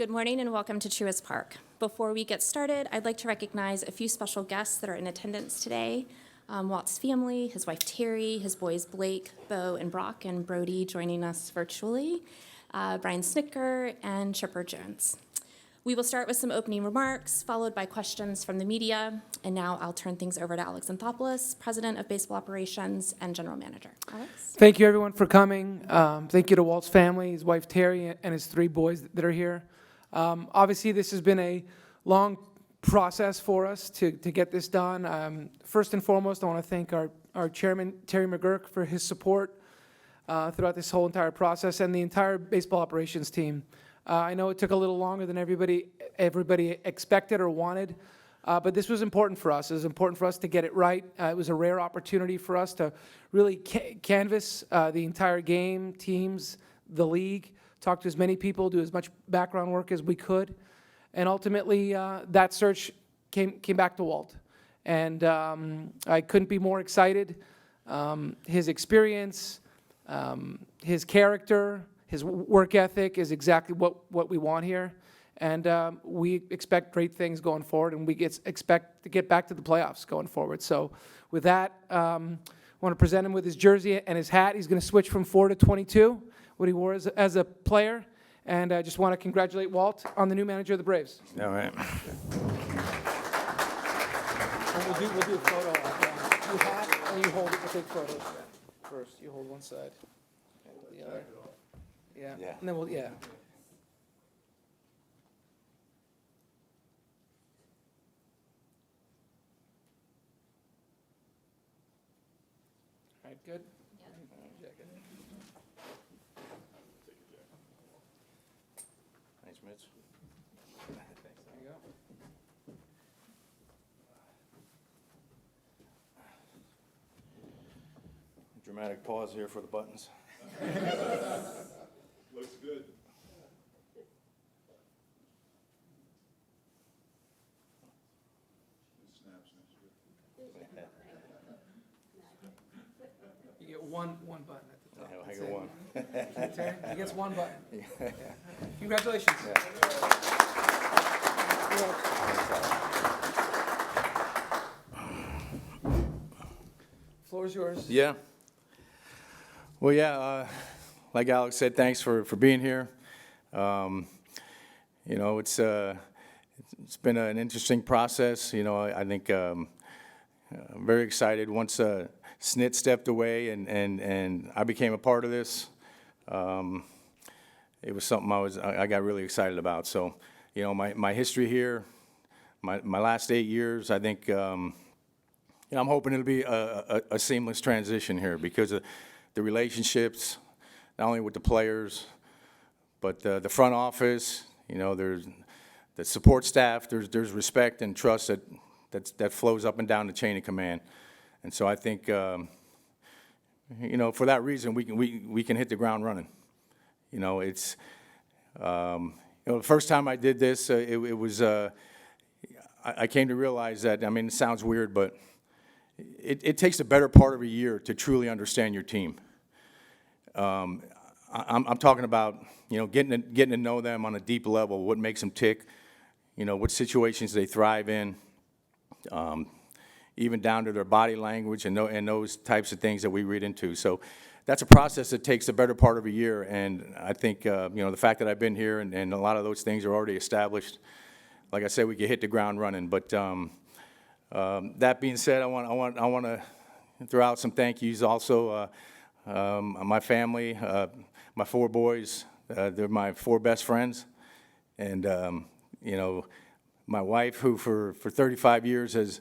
Good morning and welcome to Truist Park. Before we get started, I'd like to recognize a few special guests that are in attendance today. Walt's family, his wife Terry, his boys Blake, Bo, and Brock, and Brody joining us virtually, Brian Snicker, and Chipper Jones. We will start with some opening remarks, followed by questions from the media, and now I'll turn things over to Alex Anthopoulos, President of Baseball Operations and General Manager. Alex? Thank you, everyone, for coming. Thank you to Walt's family, his wife Terry, and his three boys that are here. Obviously, this has been a long process for us to get this done. First and foremost, I want to thank our chairman, Terry McGurk, for his support throughout this whole entire process, and the entire baseball operations team. I know it took a little longer than everybody expected or wanted, but this was important for us. It was important for us to get it right. It was a rare opportunity for us to really canvass the entire game, teams, the league, talk to as many people, do as much background work as we could. And ultimately, that search came back to Walt. And I couldn't be more excited. His experience, his character, his work ethic is exactly what we want here. And we expect great things going forward, and we expect to get back to the playoffs going forward. So with that, I want to present him with his jersey and his hat. He's going to switch from 4 to 22, what he wore as a player. And I just want to congratulate Walt on the new manager of the Braves. All right. And we'll do a photo. You hat and you hold it. We'll take photos first. You hold one side and the other. Yeah. And then we'll, yeah. All right, good? Thanks, Mitch. There you go. Dramatic pause here for the buttons. Looks good. You get one button at the top. I That's got it. one. Terry, he gets one button. Yeah. Congratulations. Floor is yours. Yeah. Well, yeah, like Alex said, thanks for being here. You know, it's been an interesting process. You know, I think I'm very excited once Snit stepped away and I became a part of this. It was something I got really excited about. So, you know, my history here, my last 8 years, I think, you know, I'm hoping it'll be a seamless transition here because of the relationships, not only with the players, but the front office. You know, there's the support staff. There's respect and trust that flows up and down the chain of command. And so I think, you know, for that reason, we can hit the ground running. You know, it's, you know, the first time I did this, it was, I came to realize that, I mean, it sounds weird, but it takes the better part of a year to truly understand your team. I'm talking about, you know, getting to know them on a deep level, what makes them tick, you know, what situations they thrive in, even down to their body language and those types of things that we read into. So that's a process that takes the better part of a year, and I think, you know, the fact that I've been here and a lot of those things are already established, like I said, we can hit the ground running. But that being said, I want to throw out some thank yous also. My family, my 4 boys, they're my 4 best friends, and you know, my wife, who for 35 years has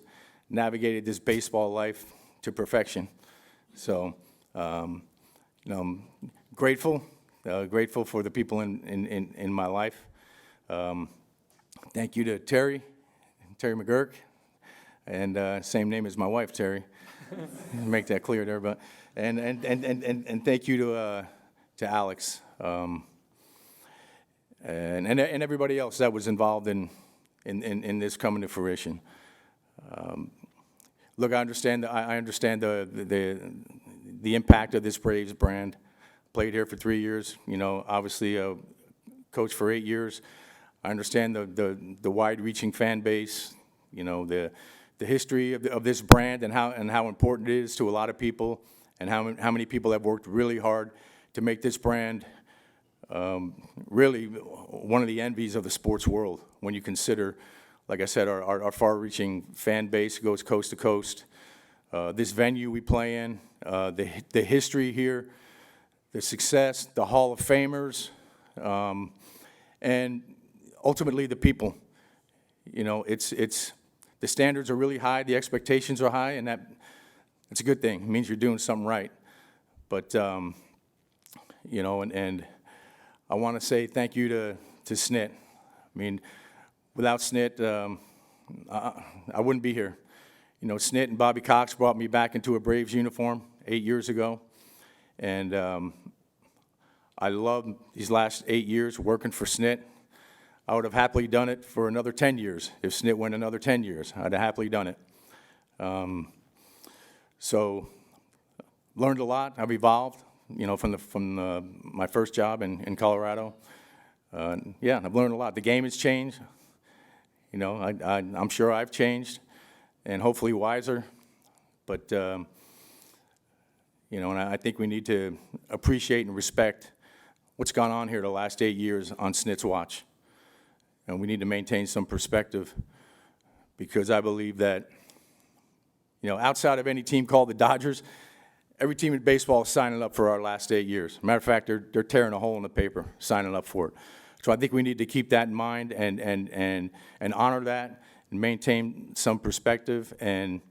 navigated this baseball life to perfection. So, you know, I'm grateful for the people in my life. Thank you to Terry McGurk, and same name as my wife, Terry. Make that clear there, but and thank you to Alex, and everybody else that was involved in this coming to fruition. Look, I understand the impact of this Braves brand. Played here for 3 years, you know, obviously coached for 8 years. I understand the wide-reaching fan base, you know, the history of this brand and how important it is to a lot of people, and how many people have worked really hard to make this brand really one of the envies of the sports world. When you consider, like I said, our far-reaching fan base goes coast to coast. This venue we play in, the history here, the success, the Hall of Famers, and ultimately the people. You know, the standards are really high, the expectations are high, and that's a good thing. It means you're doing something right. But you know, and I want to say thank you to SNIT. I mean, without SNIT, I wouldn't be here. You know, SNIT and Bobby Cox brought me back into a Braves uniform 8 years ago, and I love these last 8 years working for SNIT. I would have happily done it for another 10 years. If SNIT went another 10 years, I'd have happily done it. So, learned a lot. I've evolved, you know, from my first job in Colorado. Yeah, I've learned a lot. The game has changed. You know, I'm sure I've changed, and hopefully wiser. But you know, and I think we need to appreciate and respect what's gone on here the last 8 years on SNIT's watch. And we need to maintain some perspective, because I believe that, you know, outside of any team called the Dodgers, every team in baseball is signing up for our last 8 years. Matter of fact, they're tearing a hole in the paper, signing up for it. So I think we need to keep that in mind and honor that, and maintain some perspective, and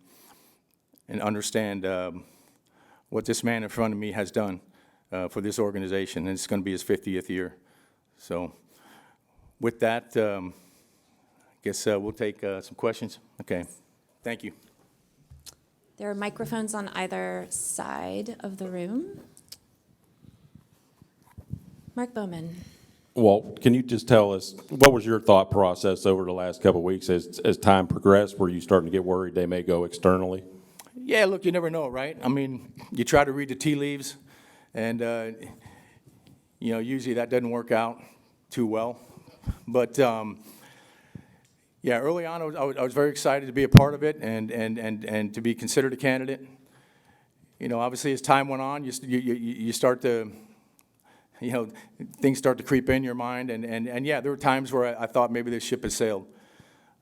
understand what this man in front of me has done for this organization. And it's going to be his 50th year. So with that, I guess we'll take some questions. Okay, thank you. There are microphones on either side of the room. Mark Bowman. Walt, can you just tell us, what was your thought process over the last couple of weeks as time progressed? Were you starting to get worried they may go externally? Yeah, look, you never know, right? I mean, you try to read the tea leaves, and you know, usually that doesn't work out too well. But yeah, early on, I was very excited to be a part of it, and to be considered a candidate. You know, obviously, as time went on, you start to, you know, things start to creep in your mind, and yeah, there were times where I thought maybe this ship had sailed.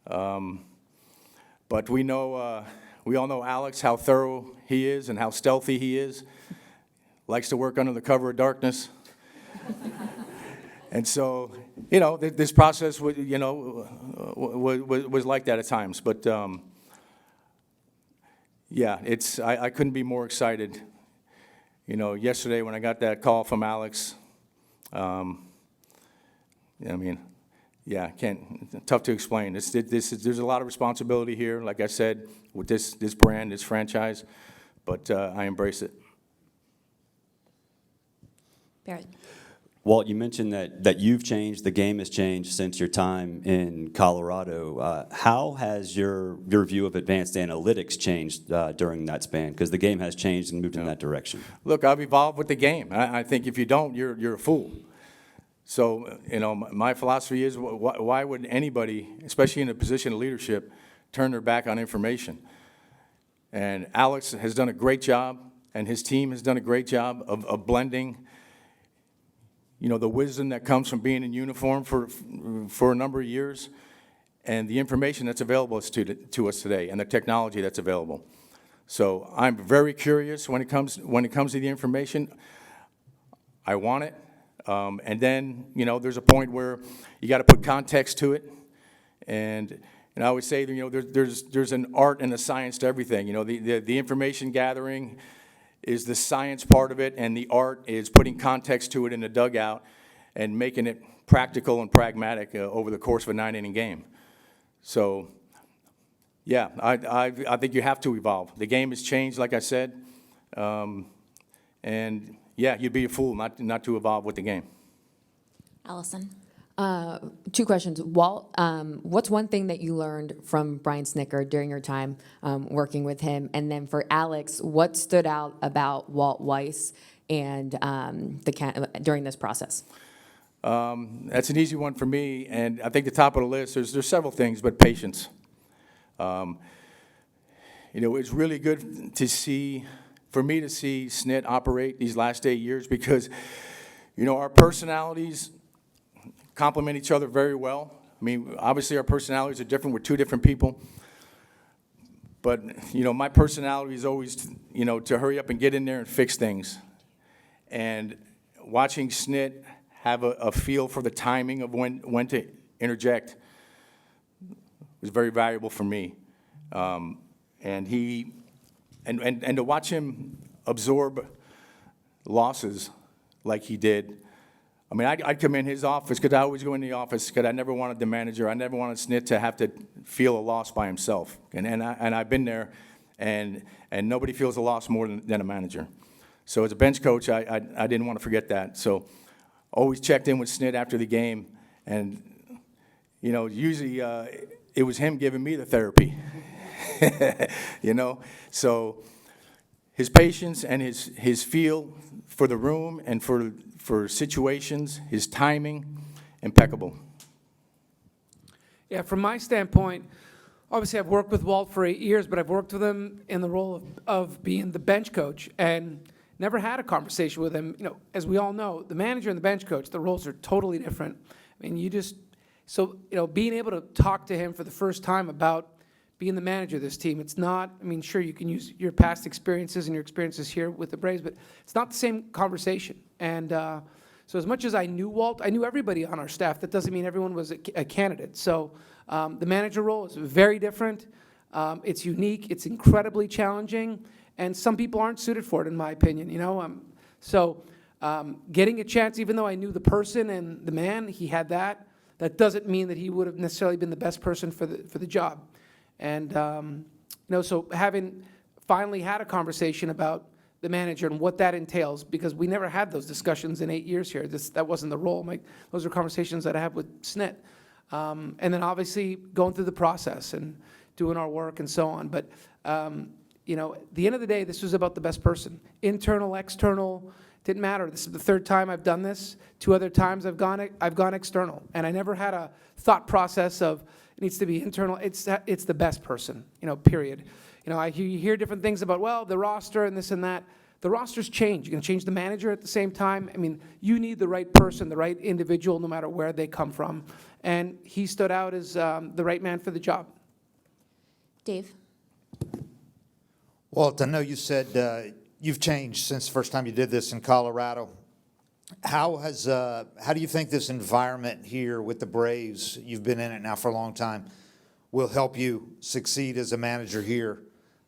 But we know, we all know Alex, how thorough he is and how stealthy he is. Likes to work under the cover of darkness. And so, you know, this process, you know, was like that at times. But yeah, I couldn't be more excited. You know, yesterday when I got that call from Alex, I mean, yeah, tough to explain. There's a lot of responsibility here, like I said, with this brand, this franchise, but I embrace it. Barrett. Walt, you mentioned that you've changed, the game has changed since your time in Colorado. How has your view of advanced analytics changed during that span? Because the game has changed and moved in that direction. Look, I've evolved with the game. I think if you don't, you're a fool. So, you know, my philosophy is, why would anybody, especially in a position of leadership, turn their back on information? And Alex has done a great job, and his team has done a great job of blending, you know, the wisdom that comes from being in uniform for a number of years, and the information that's available to us today, and the technology that's available. So I'm very curious when it comes to the information. I want it, and then, you know, there's a point where you got to put context to it, and I always say that, you know, there's an art and a science to everything. You know, the information gathering is the science part of it, and the art is putting context to it in the dugout and making it practical and pragmatic over the course of a 9-inning game. So, yeah, I think you have to evolve. The game has changed, like I said, and yeah, you'd be a fool not to evolve with the game. Allison. 2 questions. Walt, what's one thing that you learned from Brian Snicker during your time working with him? And then for Alex, what stood out about Walt Weiss and during this process? That's an easy one for me, and I think the top of the list, there's several things, but patience. It's really good to see, for me to see SNIT operate these last 8 years because, our personalities complement each other very well. I mean, obviously our personalities are different. We're two different people. But, my personality is always, to hurry up and get in there and fix things. And watching SNIT have a feel for the timing of when to interject was very valuable for me. And to watch him absorb losses like he did. I mean, I'd come in his office, because I always go in the office, because I never wanted the manager, I never wanted SNIT to have to feel a loss by himself. And I've been there, and nobody feels a loss more than a manager. So as a bench coach, I didn't want to forget that. So always checked in with SNIT after the game, and, usually it was him giving me the therapy. So his patience and his feel for the room and for situations, his timing, impeccable. Yeah, from my standpoint, obviously I've worked with Walt for 8 years, but I've worked with him in the role of being the bench coach and never had a conversation with him. As we all know, the manager and the bench coach, the roles are totally different. I mean, being able to talk to him for the first time about being the manager of this team, it's not, sure, you can use your past experiences and your experiences here with the Braves, but it's not the same conversation. And so as much as I knew Walt, I knew everybody on our staff. That doesn't mean everyone was a candidate. So the manager role is very different. It's unique. It's incredibly challenging. And some people aren't suited for it, in my opinion. Getting a chance, even though I knew the person and the man, he had that. That doesn't mean that he would have necessarily been the best person for the job. And, so having finally had a conversation about the manager and what that entails, because we never had those discussions in 8 years here. That wasn't the role. Those are conversations that I have with SNIT. And then obviously going through the process and doing our work and so on. But, at the end of the day, this was about the best person. Internal, external, didn't matter. This is the third time I've done this. 2 other times I've gone external. And I never had a thought process of, it needs to be internal. It's the best person, period. You hear different things about, well, the roster and this and that. The rosters change. You can change the manager at the same time. You need the right person, the right individual, no matter where they come from. And he stood out as the right man for the job. Dave? Walt, I know you said you've changed since the first time you did this in Colorado. How do you think this environment here with the Braves, you've been in it now for a long time, will help you succeed as a manager here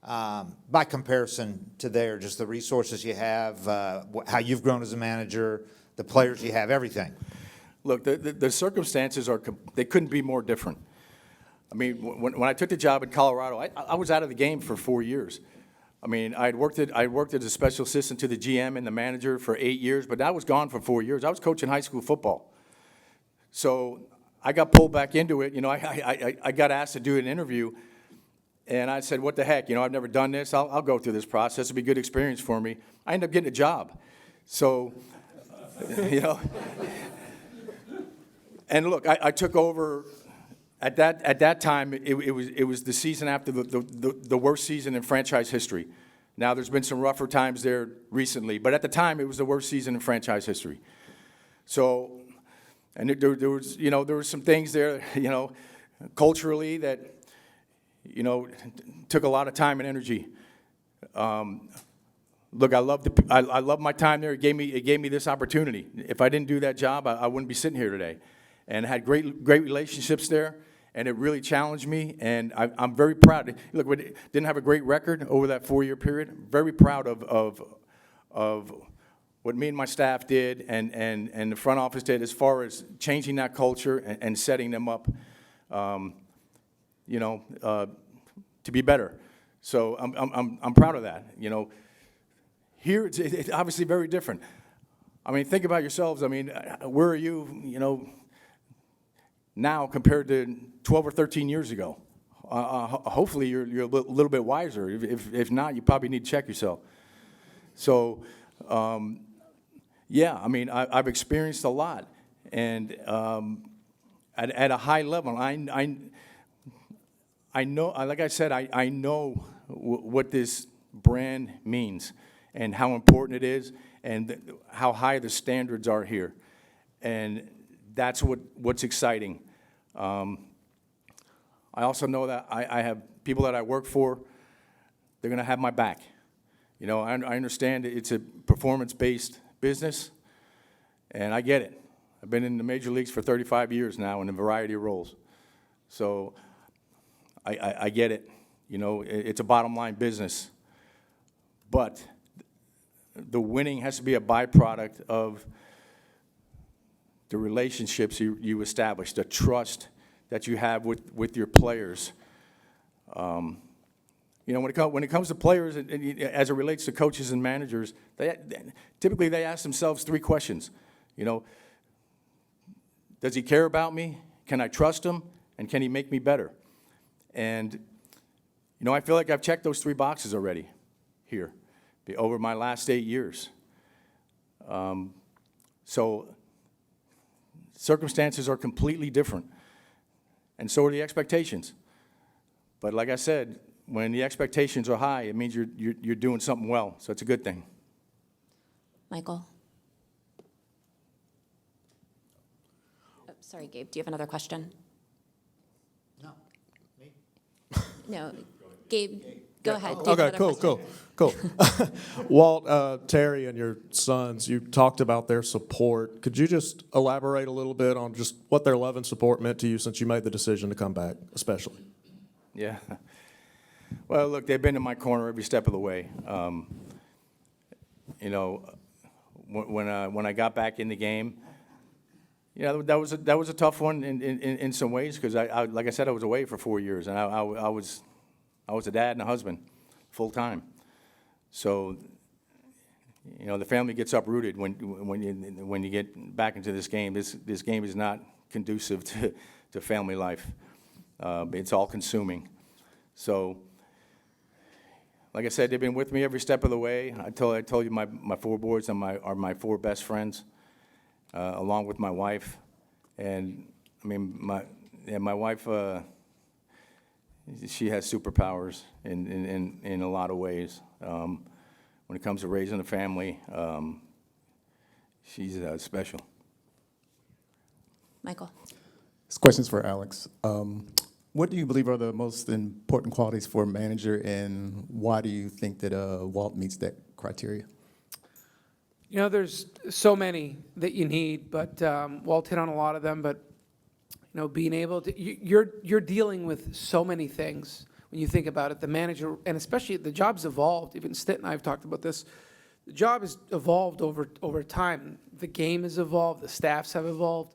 by comparison to there, just the resources you have, how you've grown as a manager, the players you have, everything? Look, the circumstances they couldn't be more different. When I took the job in Colorado, I was out of the game for 4 years. I worked as a special assistant to the GM and the manager for 8 years, but I was gone for 4 years. I was coaching high school football. So I got pulled back into it. I got asked to do an interview, and I said, what the heck? I've never done this. I'll go through this process. It'll be a good experience for me. I ended up getting a job. So, and look, I took over. At that time, it was the season after the worst season in franchise history. Now, there's been some rougher times there recently, but at the time, it was the worst season in franchise history. So, and there was some things there, culturally that, took a lot of time and energy. Look, I love my time there. It gave me this opportunity. If I didn't do that job, I wouldn't be sitting here today. And I had great relationships there. And it really challenged me, and I'm very proud. Look, we didn't have a great record over that 4-year period. Very proud of what me and my staff did and the front office did as far as changing that culture and setting them up, to be better. So I'm proud of that. Here it's obviously very different. Think about yourselves. Where are you? Now compared to 12 or 13 years ago. Hopefully you're a little bit wiser. If not, you probably need to check yourself. So, yeah, I've experienced a lot. And at a high level, I know, like I said, I know what this brand means and how important it is and how high the standards are here. And that's what's exciting. I also know that I have people that I work for, they're going to have my back. You know, I understand it's a performance-based business, and I get it. I've been in the major leagues for 35 years now in a variety of roles. So I get it. You know, it's a bottom-line business. But the winning has to be a byproduct of the relationships you establish, the trust that you have with your players. You know, when it comes to players, and as it relates to coaches and managers, typically they ask themselves 3 questions. You know, does he care about me? Can I trust him? And can he make me better? And, you know, I feel like I've checked those 3 boxes already here over my last 8 years. So circumstances are completely different, and so are the expectations. But like I said, when the expectations are high, it means you're doing something well, so it's a good thing. Michael? Oh, sorry, Gabe, do you have another question? No, me? No, Gabe, go ahead. Do you have Okay, another cool. question? Walt, Terry, and your sons, you talked about their support. Could you just elaborate a little bit on just what their love and support meant to you since you made the decision to come back, especially? Yeah. Well, look, they've been in my corner every step of the way. You know, when I got back in the game, you know, that was a tough one in some ways because I like I said, I was away for 4 years, and I was a dad and a husband, full time. So, you know, the family gets uprooted when you get back into this game. This game is not conducive to family life. It's all consuming. So, like I said, they've been with me every step of the way. I told you my 4 boys are my 4 best friends, along with my wife. And I mean, my wife, she has superpowers in a lot of ways. When it comes to raising a family, she's special. Michael? This question's for Alex. What do you believe are the most important qualities for a manager, and why do you think that Walt meets that criteria? You know, there's so many that you need, but Walt hit on a lot of them. But you know, being able to, you're dealing with so many things when you think about it. The manager, and especially the job's evolved. Even Stitt and I have talked about this. The job has evolved over time. The game has evolved. The staffs have evolved.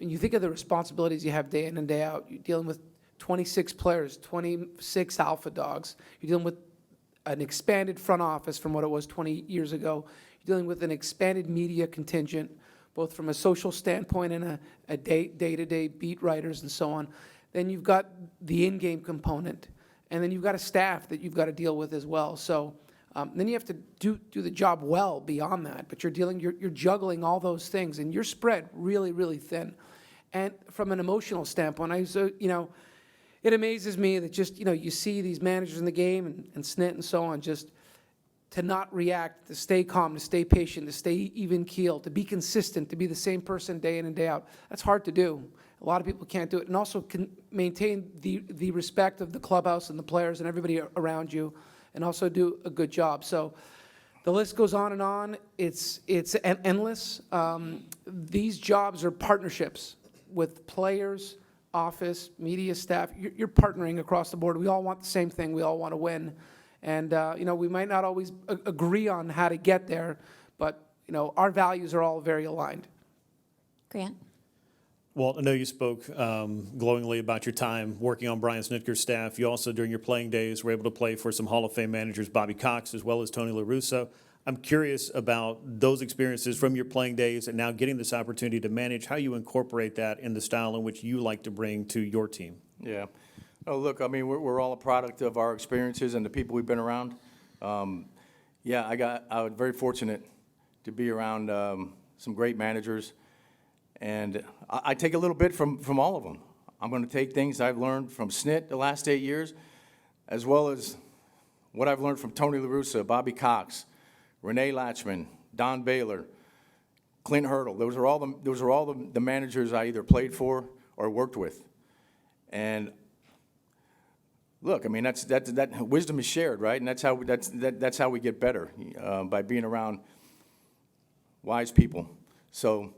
And you think of the responsibilities you have day in and day out. You're dealing with 26 players, 26 alpha dogs. You're dealing with an expanded front office from what it was 20 years ago. You're dealing with an expanded media contingent, both from a social standpoint and a day-to-day beat writers and so on. Then you've got the in-game component, and then you've got a staff that you've got to deal with as well. So then you have to do the job well beyond that. But you're juggling all those things, and you're spread really, really thin. And from an emotional standpoint, it amazes me that just, you see these managers in the game and Snit and so on, just to not react, to stay calm, to stay patient, to stay even keeled, to be consistent, to be the same person day in and day out. That's hard to do. A lot of people can't do it. And also can maintain the respect of the clubhouse and the players and everybody around you, and also do a good job. So the list goes on and on. It's endless. These jobs are partnerships with players, office, media staff. You're partnering across the board. We all want the same thing. We all want to win. And, we might not always agree on how to get there, but, our values are all very aligned. Grant? Walt, I know you spoke glowingly about your time working on Brian Snitker's staff. You also, during your playing days, were able to play for some Hall of Fame managers, Bobby Cox, as well as Tony La Russa. I'm curious about those experiences from your playing days and now getting this opportunity to manage, how you incorporate that in the style in which you like to bring to your team. Yeah. Oh, look, I mean, we're all a product of our experiences and the people we've been around. I was very fortunate to be around some great managers And I take a little bit from all of them. I'm going to take things I've learned from SNIT the last 8 years, as well as what I've learned from Tony La Russa, Bobby Cox, Renee Latchman, Don Baylor, Clint Hurdle. Those are all the managers I either played for or worked with. And look, I mean, that wisdom is shared, right? And that's how we get better, by being around wise people. So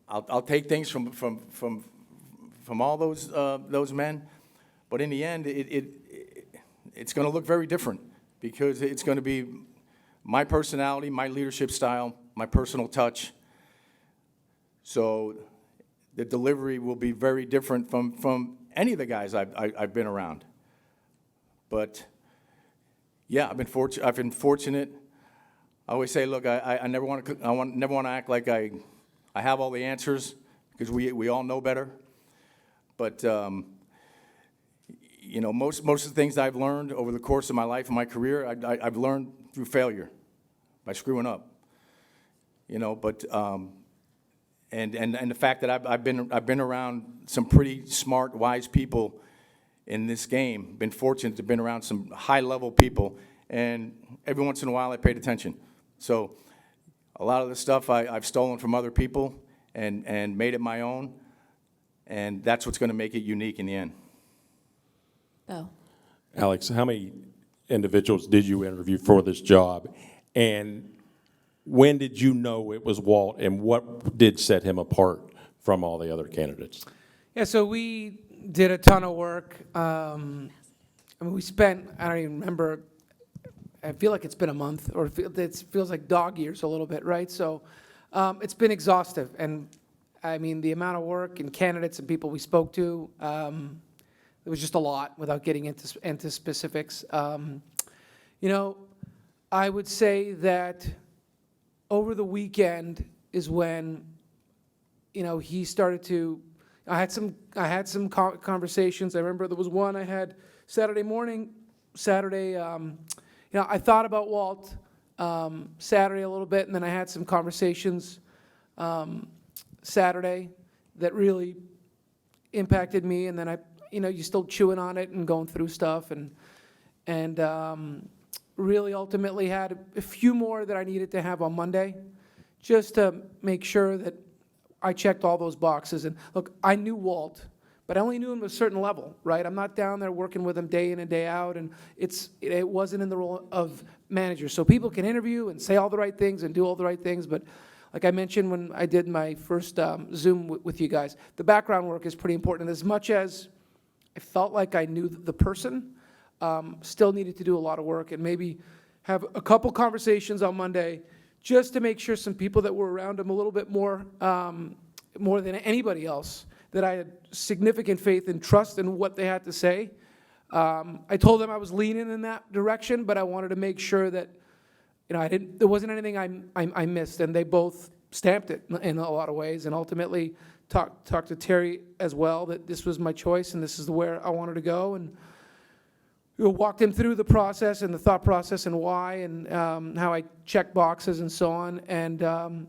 I'll take things from all those men, but in the end, it's going to look very different, because it's going to be my personality, my leadership style, my personal touch. So the delivery will be very different from any of the guys I've been around. But yeah, I've been fortunate. I always say, look, I never want to act like I have all the answers, because we all know better. But you know, most of the things I've learned over the course of my life and my career, I've learned through failure, by screwing up. You know, but and the fact that I've been around some pretty smart, wise people in this game. Been fortunate to have been around some high-level people, and every once in a while I paid attention. So a lot of the stuff I've stolen from other people and made it my own, and that's what's going to make it unique in the end. Bo. Alex, how many individuals did you interview for this job? And when did you know it was Walt, and what did set him apart from all the other candidates? Yeah, so we did a ton of work. I mean, we spent, I don't even remember, I feel like it's been a month, or it feels like dog years a little bit, right? So it's been exhaustive. And I mean, the amount of work and candidates and people we spoke to, it was just a lot without getting into specifics. You know, I would say that over the weekend is when, you know, he started to, I had some conversations. I remember there was one I had Saturday morning, you know, I thought about Walt Saturday a little bit, and then I had some conversations Saturday that really impacted me, and then you know, you're still chewing on it and going through stuff, and really ultimately had a few more that I needed to have on Monday, just to make sure that I checked all those boxes. And look, I knew Walt, but I only knew him to a certain level, right? I'm not down there working with him day in and day out, and it wasn't in the role of manager. So people can interview and say all the right things and do all the right things, but like I mentioned when I did my first Zoom with you guys, the background work is pretty important. As much as I felt like I knew the person, still needed to do a lot of work and maybe have a couple conversations on Monday just to make sure some people that were around him a little bit more than anybody else, that I had significant faith and trust in what they had to say. I told them I was leaning in that direction, but I wanted to make sure that, you know, there wasn't anything I missed, and they both stamped it in a lot of ways, and ultimately talked to Terry as well, that this was my choice and this is where I wanted to go, and we walked him through the process and the thought process and why, and how I checked boxes and so on, and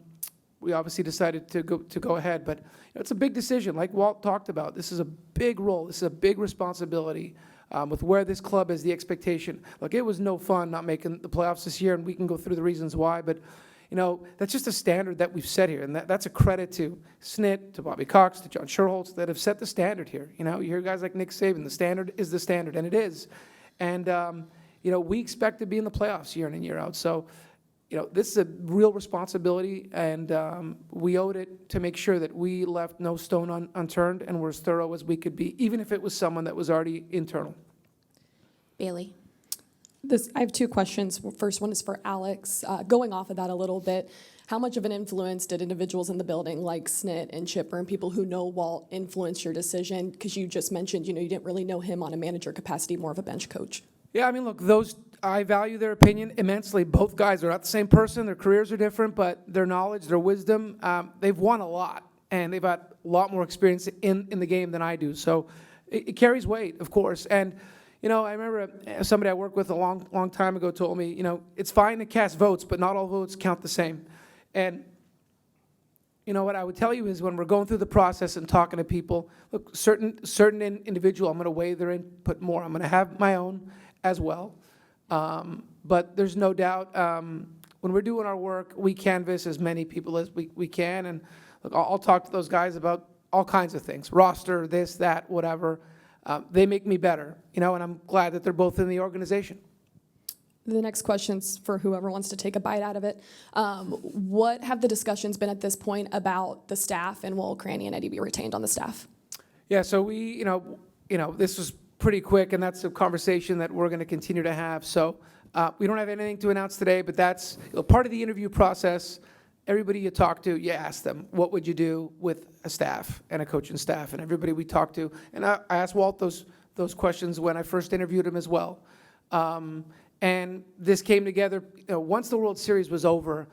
we obviously decided to go ahead. But you know, it's a big decision, like Walt talked about. This is a big role. This is a big responsibility with where this club is, the expectation. Look, it was no fun not making the playoffs this year, and we can go through the reasons why, but you know, that's just a standard that we've set here, and that's a credit to SNIT, to Bobby Cox, to John Sherholtz, that have set the standard here. You know, you hear guys like Nick Saban, the standard is the standard, and it is. And, you know, we expect to be in the playoffs year in and year out. So, you know, this is a real responsibility, and we owed it to make sure that we left no stone unturned and were as thorough as we could be, even if it was someone that was already internal. Bailey. I have two questions. First one is for Alex. Going off of that a little bit, how much of an influence did individuals in the building like SNIT and Chipper and people who know Walt influence your decision? Because you just mentioned, you know, you didn't really know him on a manager capacity, more of a bench coach. Yeah, I mean, look, I value their opinion immensely. Both guys are not the same person. Their careers are different, but their knowledge, their wisdom, they've won a lot, and they've got a lot more experience in the game than I do. So it carries weight, of course. And you know, I remember somebody I worked with a long time ago told me, you know, it's fine to cast votes, but not all votes count the same. And you know, what I would tell you is when we're going through the process and talking to people, look, certain individual, I'm going to weigh their input more. I'm going to have my own as well. But there's no doubt when we're doing our work, we canvass as many people as we can. And look, I'll talk to those guys about all kinds of things, roster, this, that, whatever. They make me better, you know, and I'm glad that they're both in the organization. The next question's for whoever wants to take a bite out of it. What have the discussions been at this point about the staff, and will Cranny and Eddie be retained on the staff? Yeah, so we, you know, this was pretty quick, and that's a conversation that we're going to continue to have. So we don't have anything to announce today, but that's part of the interview process. Everybody you talk to, you ask them, what would you do with a staff and a coaching staff? And everybody we talk to, and I asked Walt those questions when I first interviewed him as well. And this came together, once the World Series was over,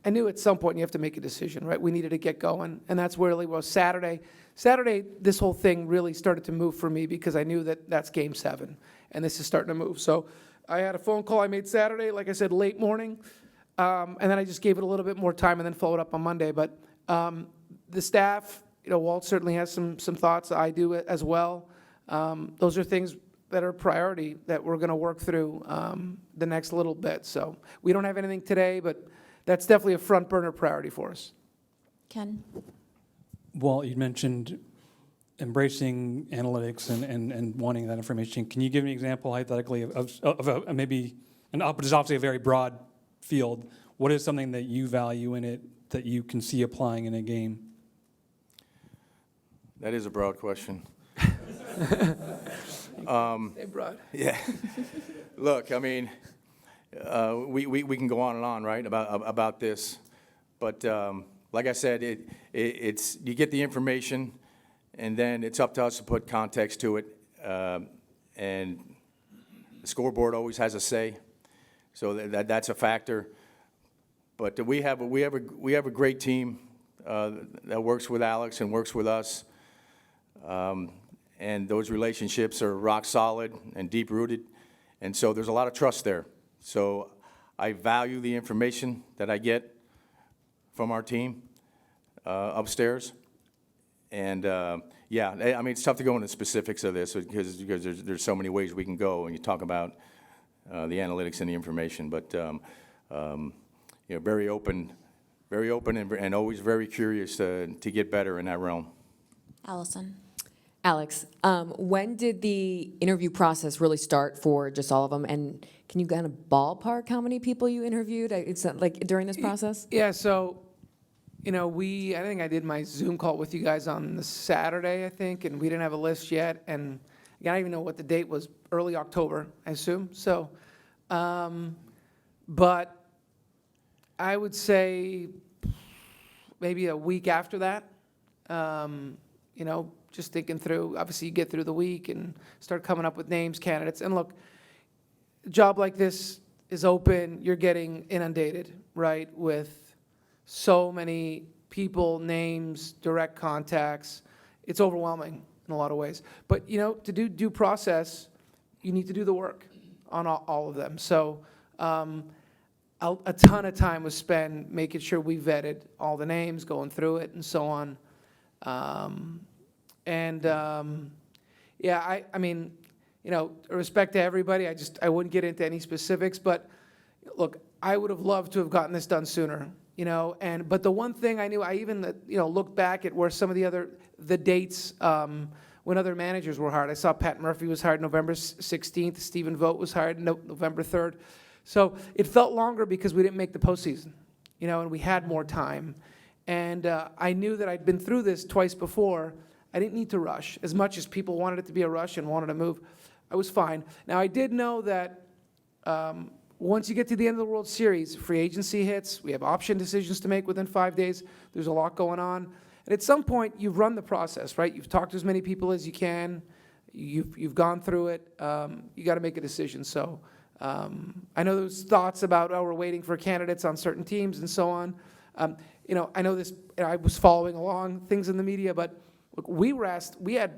I knew at some point you have to make a decision, right? We needed to get going, and that's where it was Saturday. Saturday, this whole thing really started to move for me because I knew that that's Game 7, and this is starting to move. So I had a phone call I made Saturday, like I said, late morning, and then I just gave it a little bit more time and then followed up on Monday. But the staff, Walt certainly has some thoughts. I do as well. Those are things that are priority that we're going to work through the next little bit. So we don't have anything today, but that's definitely a front burner priority for us. Ken? Walt, you mentioned embracing analytics and wanting that information. Can you give me an example, hypothetically, of maybe, and which is obviously a very broad field, what is something that you value in it that you can see applying in a game? That is a broad question. Hey, broad. Yeah. Look, I mean, we can go on and on, right, about this. But like I said, it's you get the information, and then it's up to us to put context to it. And the scoreboard always has a say, so that's a factor. But we have a great team that works with Alex and works with us. And those relationships are rock solid and deep rooted. And so there's a lot of trust there. So I value the information that I get from our team upstairs. And yeah, I mean, it's tough to go into specifics of this because there's so many ways we can go when you talk about the analytics and the information. But very open and always very curious to get better in that realm. Allison? Alex, when did the interview process really start for just all of them? And can you kind of ballpark how many people you interviewed? It's not like during this process? Yeah, so, I think I did my Zoom call with you guys on the Saturday, I think, and we didn't have a list yet. And I don't even know what the date was, early October, I assume. So, but I would say maybe a week after that, just thinking through, obviously you get through the week and start coming up with names, candidates. And look, a job like this is open, you're getting inundated, right, with so many people, names, direct contacts. It's overwhelming in a lot of ways. But, to do due process, you need to do the work on all of them. So a ton of time was spent making sure we vetted all the names, going through it, and so on. Yeah, I mean, respect to everybody, I wouldn't get into any specifics, but look, I would have loved to have gotten this done sooner, but the one thing I knew, I even, looked back at where some of the dates, when other managers were hired. I saw Pat Murphy was hired November 16th, Stephen Vogt was hired November 3rd. So it felt longer because we didn't make the postseason, and we had more time. And I knew that I'd been through this twice before. I didn't need to rush. As much as people wanted it to be a rush and wanted to move, I was fine. Now, I did know that once you get to the end of the World Series, free agency hits, we have option decisions to make within 5 days, there's a lot going on. And at some point, you've run the process, right? You've talked to as many people as you can. You've gone through it. You got to make a decision. So I know there's thoughts about, we're waiting for candidates on certain teams and so on. I know this, I was following along things in the media, but look, we had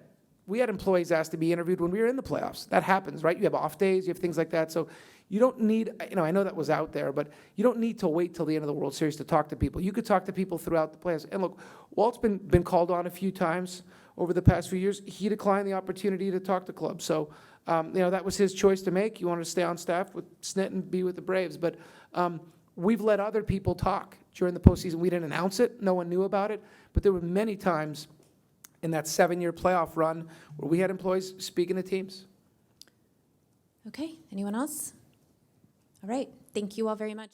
employees asked to be interviewed when we were in the playoffs. That happens, right? You have off days, you have things like that. So you don't need, I know that was out there, but you don't need to wait till the end of the World Series to talk to people. You could talk to people throughout the playoffs. And look, Walt's been called on a few times over the past few years. He declined the opportunity to talk to clubs. So, that was his choice to make. He wanted to stay on staff with Snit and be with the Braves. But we've let other people talk during the postseason. We didn't announce it. No one knew about it. But there were many times in that 7-year playoff run where we had employees speaking to teams. Okay, anyone else? All right, thank you all very much.